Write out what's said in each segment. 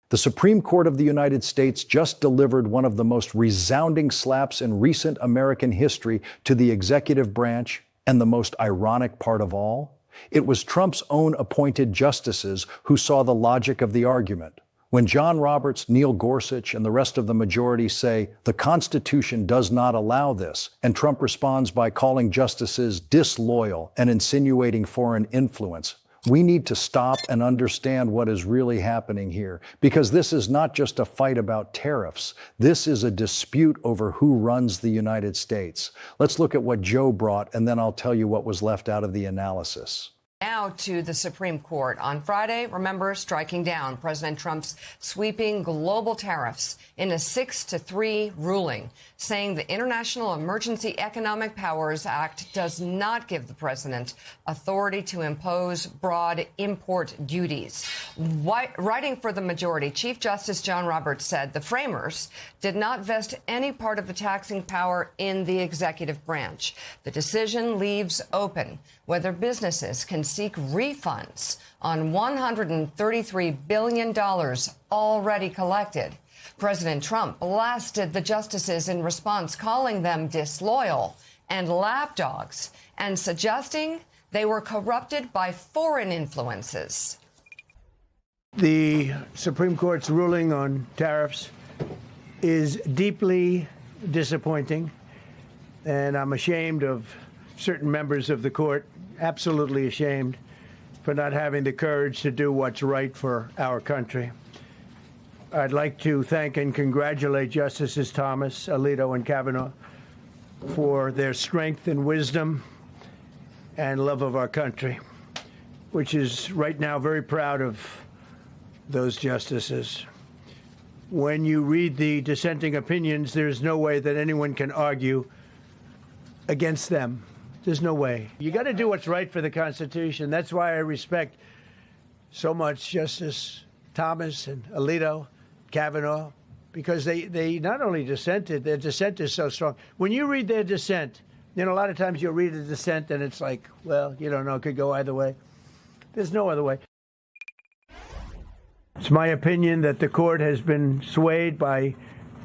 The Supreme Court of the United States just delivered one of the most resounding slaps in recent American history to the executive branch, and the most ironic part of all, it was Trump's own appointed justices who saw the logic of the argument. When John Roberts, Neil Gorsuch, and the rest of the majority say the Constitution does not allow this, and Trump responds by calling justices disloyal and insinuating foreign influence, we need to stop and understand what is really happening here, because this is not just a fight about tariffs. This is a dispute over who runs the United States. Let's look at what Joe brought, and then I'll tell you what was left out of the analysis. Now to the Supreme Court. On Friday, remember, striking down President Trump's sweeping global tariffs in a 6-3 ruling, saying the International Emergency Economic Powers Act does not give the president authority to impose broad import duties. Writing for the majority, Chief Justice John Roberts said the framers did not vest any part of the taxing power in the executive branch. The decision leaves open whether businesses can seek refunds on $133 billion already collected. President Trump blasted the justices in response, calling them disloyal and lapdogs, and suggesting they were corrupted by foreign influences. The Supreme Court's ruling on tariffs is deeply disappointing, and I'm ashamed of certain members of the court, absolutely ashamed, for not having the courage to do what's right for our country. I'd like to thank and congratulate Justices Thomas, Alito, and Kavanaugh for their strength and wisdom and love of our country, which is right now very proud of those justices. When you read the dissenting opinions, there's no way that anyone can argue against them. There's no way. You got to do what's right for the Constitution. That's why I respect so much Justice Thomas and Alito, Kavanaugh, because they not only dissented, their dissent is so strong. When you read their dissent, you know, a lot of times you'll read a dissent and it's like, well, you don't know, it could go either way. There's no other way. It's my opinion that the court has been swayed by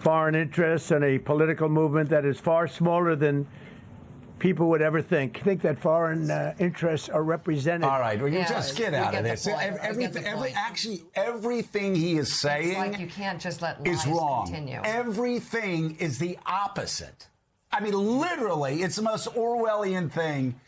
foreign interests and a political movement that is far smaller than people would ever think. I think that foreign interests are represented. All right, well, you just get out of this. Everything he is saying it's like you can't just let lies is wrong. Continue. Everything is the opposite. I mean, literally, it's the most Orwellian thing.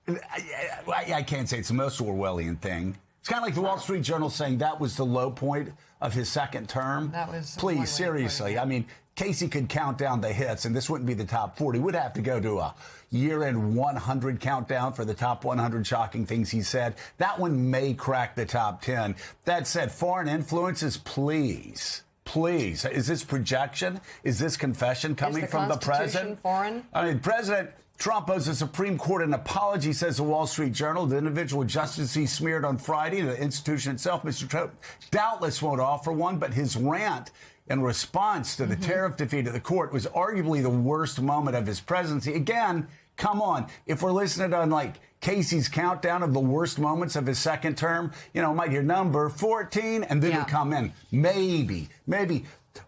I can't say it's the most Orwellian thing. It's kind of like the Wall Street Journal saying that was the low point of his second term. That was Please, seriously. I mean, Casey could count down the hits, and this wouldn't be the top 40. We'd have to go to a year-end 100 countdown for the top 100 shocking things he said. That one may crack the top 10. That said, foreign influences, please. Please. Is this projection? Is this confession coming from the president? Foreign? I mean, President Trump owes the Supreme Court an apology, says the Wall Street Journal. The individual justice he smeared on Friday, the institution itself, Mr. Trump, doubtless won't offer one, but his rant in response to the tariff defeat of the court was arguably the worst moment of his presidency. Again, come on. If we're listening on like Casey's countdown of the worst moments of his second term, you know, might hear number 14 and then it'll come in. Maybe.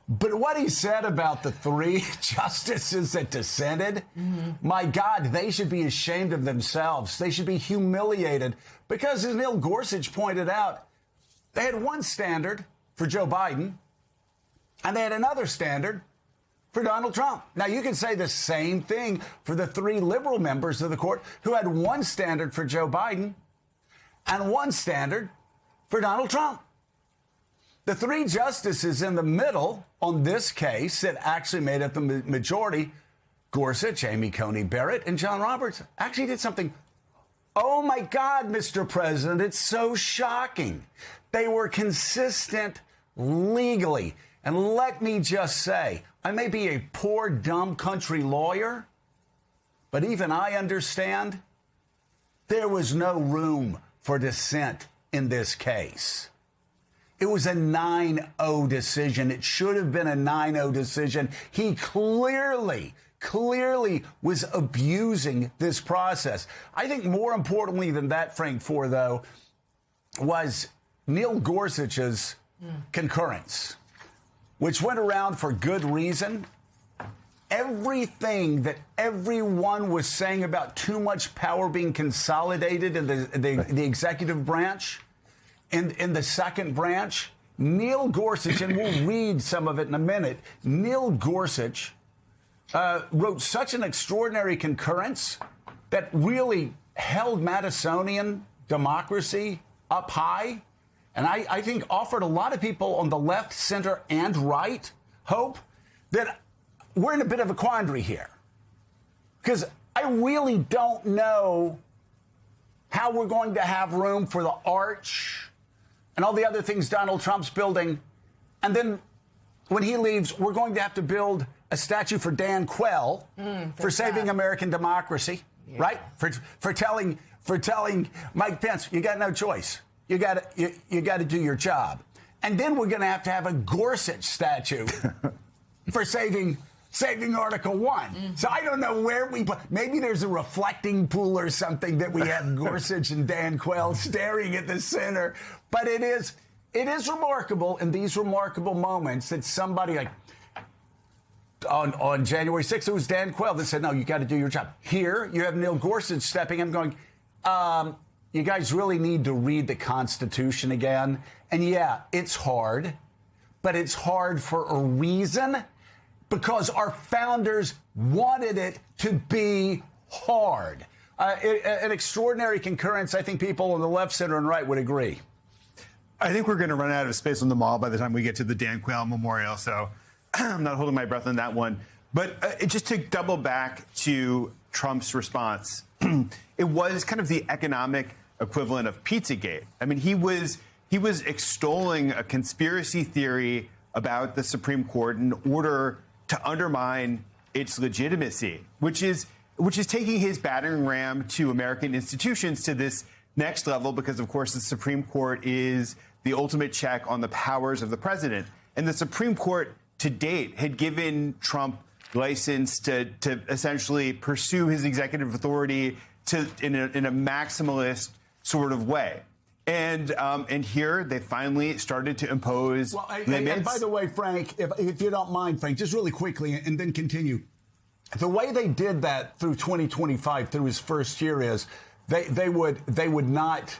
But what he said about the three justices that dissented, my God, they should be ashamed of themselves. They should be humiliated because, as Neil Gorsuch pointed out, they had one standard for Joe Biden and they had another standard for Donald Trump. Now, you can say the same thing for the three liberal members of the court who had one standard for Joe Biden and one standard for Donald Trump. The three justices in the middle on this case that actually made up the majority, Gorsuch, Amy Coney Barrett, and John Roberts, actually did something. Oh, my God, Mr. President, it's so shocking. They were consistent legally. And let me just say, I may be a poor, dumb country lawyer, but even I understand there was no room for dissent in this case. It was a 9-0 decision. It should have been a 9-0 decision. He clearly was abusing this process. I think more importantly than that, Frank Four, though, was Neil Gorsuch's concurrence, which went around for good reason. Everything that everyone was saying about too much power being consolidated in the executive branch, in the second branch, Neil Gorsuch, and we'll read some of it in a minute, Neil Gorsuch wrote such an extraordinary concurrence that really held Madisonian democracy up high, and I think offered a lot of people on the left, center, and right hope that we're in a bit of a quandary here. Because I really don't know how we're going to have room for the arch and all the other things Donald Trump's building. And then when he leaves, we're going to have to build a statue for Dan Quayle for saving American democracy, right? For telling Mike Pence, you got no choice. You got to do your job. And then we're going to have a Gorsuch statue for saving Article 1. So I don't know where we put. Maybe there's a reflecting pool or something that we have Gorsuch and Dan Quayle staring at the center. But it is remarkable in these remarkable moments that somebody like on January 6th, it was Dan Quayle that said, no, you got to do your job. Here, you have Neil Gorsuch stepping in going, you guys really need to read the Constitution again. And yeah, it's hard, but it's hard for a reason. Because our founders wanted it to be hard. An extraordinary concurrence. I think people on the left, center, and right would agree. I think we're going to run out of space on the mall by the time we get to the Dan Quayle Memorial, so I'm not holding my breath on that one. But just to double back to Trump's response, it was kind of the economic equivalent of Pizzagate. I mean, he was extolling a conspiracy theory about the Supreme Court in order to undermine its legitimacy, which is taking his battering ram to American institutions to this next level, because, of course, the Supreme Court is the ultimate check on the powers of the president. And the Supreme Court, to date, had given Trump license to essentially pursue his executive authority in a maximalist sort of way. And here they finally started to impose limits. And by the way, Frank, if you don't mind, Frank, just really quickly, and then continue. The way they did that through 2025, through his first year, is they would not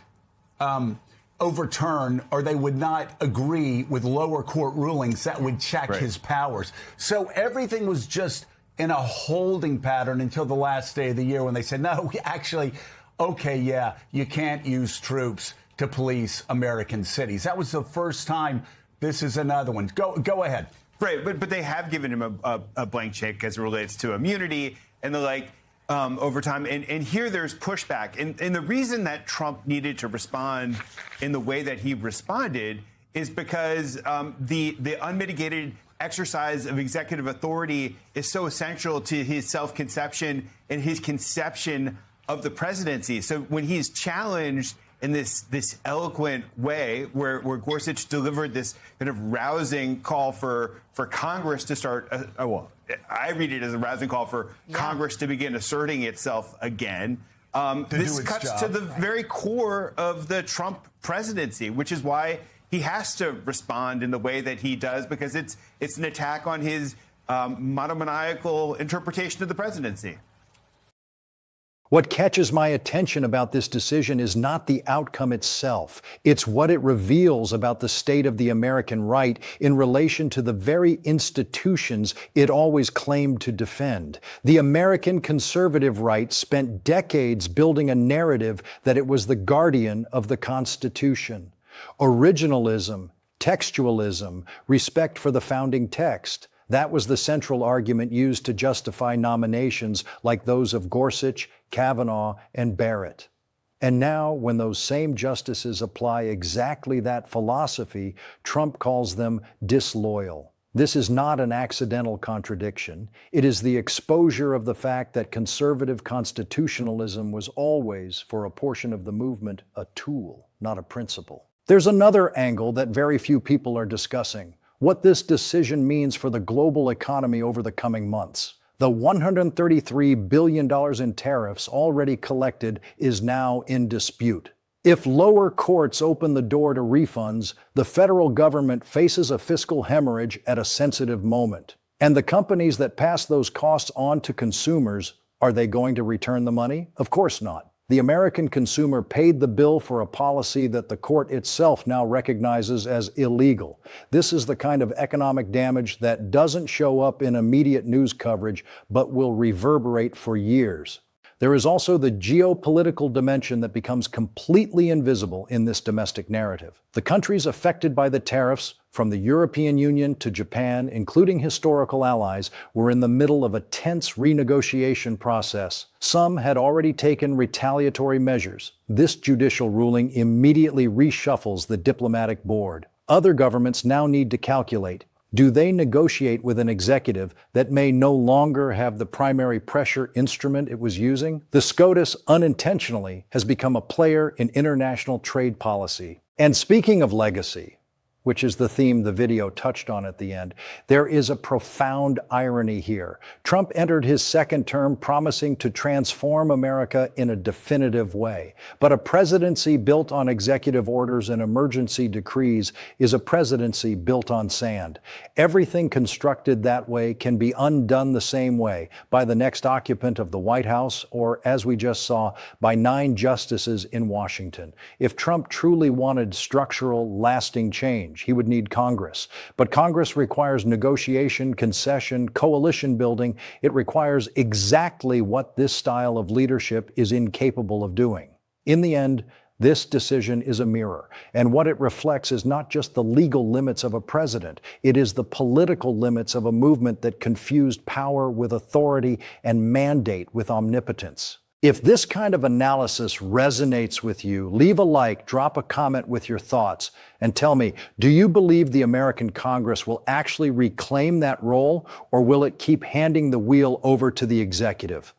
overturn, or they would not agree with lower court rulings that would check his powers. So everything was just in a holding pattern until the last day of the year when they said, no, we actually, okay, yeah, you can't use troops to police American cities. That was the first time. This is another one. Go ahead. Right, but they have given him a blank check as it relates to immunity and the like over time. And here there's pushback. And the reason that Trump needed to respond in the way that he responded is because the unmitigated exercise of executive authority is so essential to his self-conception and his conception of the presidency. So when he's challenged in this eloquent way, where Gorsuch delivered this kind of rousing call for Congress to start, I read it as a rousing call for Congress to begin asserting itself again. This cuts to the very core of the Trump presidency, which is why he has to respond in the way that he does, because it's an attack on his monomaniacal interpretation of the presidency. What catches my attention about this decision is not the outcome itself. It's what it reveals about the state of the American right in relation to the very institutions it always claimed to defend. The American conservative right spent decades building a narrative that it was the guardian of the Constitution. Originalism, textualism, respect for the founding text. That was the central argument used to justify nominations like those of Gorsuch, Kavanaugh, and Barrett. And now, when those same justices apply exactly that philosophy, Trump calls them disloyal. This is not an accidental contradiction. It is the exposure of the fact that conservative constitutionalism was always, for a portion of the movement, a tool, not a principle. There's another angle that very few people are discussing: what this decision means for the global economy over the coming months. The $133 billion in tariffs already collected is now in dispute. If lower courts open the door to refunds, the federal government faces a fiscal hemorrhage at a sensitive moment. And the companies that pass those costs on to consumers, are they going to return the money? Of course not. The American consumer paid the bill for a policy that the court itself now recognizes as illegal. This is the kind of economic damage that doesn't show up in immediate news coverage, but will reverberate for years. There is also the geopolitical dimension that becomes completely invisible in this domestic narrative. The countries affected by the tariffs, from the European Union to Japan, including historical allies, were in the middle of a tense renegotiation process. Some had already taken retaliatory measures. This judicial ruling immediately reshuffles the diplomatic board. Other governments now need to calculate, do they negotiate with an executive that may no longer have the primary pressure instrument it was using? The SCOTUS unintentionally has become a player in international trade policy. And speaking of legacy, which is the theme the video touched on at the end, there is a profound irony here. Trump entered his second term promising to transform America in a definitive way. But a presidency built on executive orders and emergency decrees is a presidency built on sand. Everything constructed that way can be undone the same way by the next occupant of the White House, or, as we just saw, by 9 justices in Washington. If Trump truly wanted structural, lasting change, he would need Congress. But Congress requires negotiation, concession, coalition building. It requires exactly what this style of leadership is incapable of doing. In the end, this decision is a mirror, and what it reflects is not just the legal limits of a president, it is the political limits of a movement that confused power with authority and mandate with omnipotence. If this kind of analysis resonates with you, leave a like, drop a comment with your thoughts, and tell me, do you believe the American Congress will actually reclaim that role, or will it keep handing the wheel over to the executive?